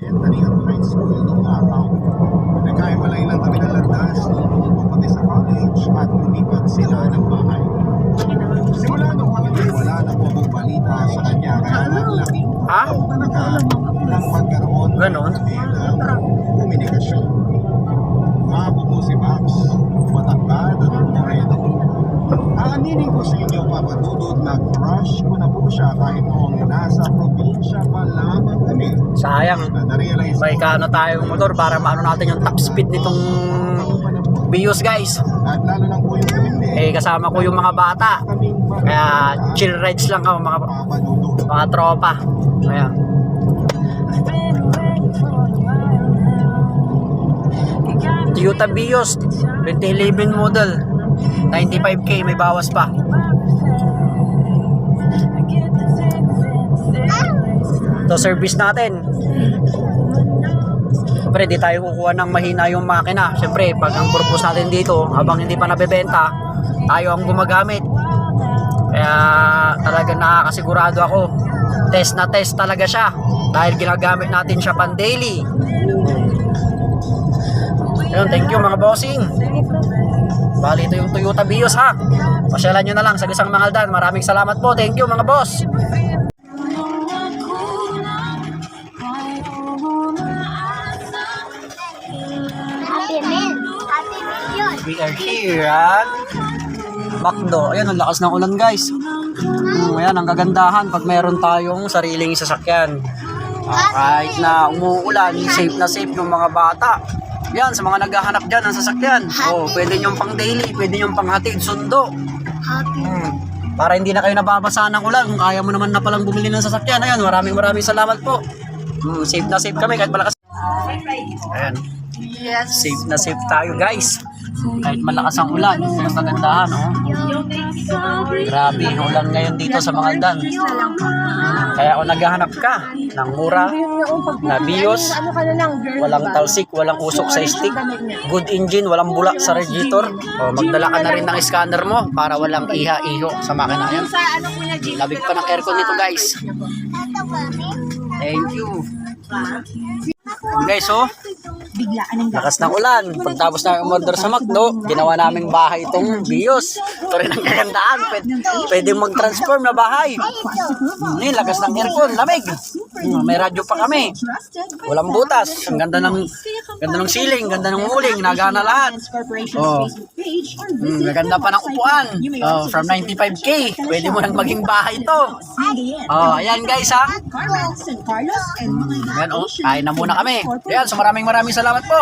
Tanian High School noong araw. Nagkahiwalay lang kami ng landas nung pumunta sa college at lumipat sila ng bahay. Simula nung wala na po akong balita sa kanya kaya laking talaga ng magkaroon Ganon? ng komunikasyon. Maabo po si Babs, matangkad at moreno. Aaminin ko sa inyo, Papa Dudut, na crush ko na po siya kahit noong nasa probinsya pa lamang kami. Sayang. Na-realize May kano tayong motor para maano natin yung top speed nitong Vios guys. at lalo lang po yung kamindi. Eh kasama ko yung mga bata. Kaya chill rides lang ako Papa Dudut. mga tropa. Ayan. Toyota Vios 2011 model 95k, may bawas pa. Ito service natin. Siyempre di tayo kukuha ng mahina yung makina. Siyempre pag ang purpose natin dito habang hindi pa nabebenta, tayo ang gumagamit. Kaya talaga nakakasigurado ako, test na test talaga siya dahil ginagamit natin siya pan daily. Ayun, thank you mga bossing. Bali ito yung Toyota Vios ha. Pasyalan nyo na lang sa Gisang Mangaldan. Maraming salamat po. Thank you mga boss. We are here at Macdo. Ayan, ang lakas ng ulan guys. Ayan, ang kagandahan pag meron tayong sariling sasakyan. Kahit na umuulan, safe na safe yung mga bata. Yan, sa mga naghahanap dyan ng sasakyan. Oh, pwede nyong pang daily, pwede nyong pang hatid, sundo. Para hindi na kayo nababasa ng ulan. Kung kaya mo naman na palang bumili ng sasakyan. Ayan, maraming salamat po. Safe na safe kami kahit malakas. Ayan. Safe na safe tayo guys. Kahit malakas ang ulan, ito yung kagandahan, oh. Grabe, ulan ngayon dito sa Mangaldan. Kaya kung naghahanap ka ng mura na Vios, walang talsik, walang usok sa stick, good engine, walang bula sa radiator, o magdala ka na rin ng scanner mo para walang iha-iho sa makina. Yan. Labig pa ng aircon nito guys. Thank you. Guys, oh, lakas ng ulan. Pagtapos na umorder sa Macdo, ginawa naming bahay itong Vios. Ito rin ang kagandaan. Pwede mag-transform na bahay. Lakas ng aircon, lamig. May radyo pa kami. Walang butas. Ang ganda ng ceiling, ganda ng uling, nagana lahat. Oh. Maganda pa ng upuan. Oh, from 95k, pwede mo nang maging bahay ito. Oh, ayan guys ha. Ayan, oh, kain na muna kami. Ayan, so maraming salamat po.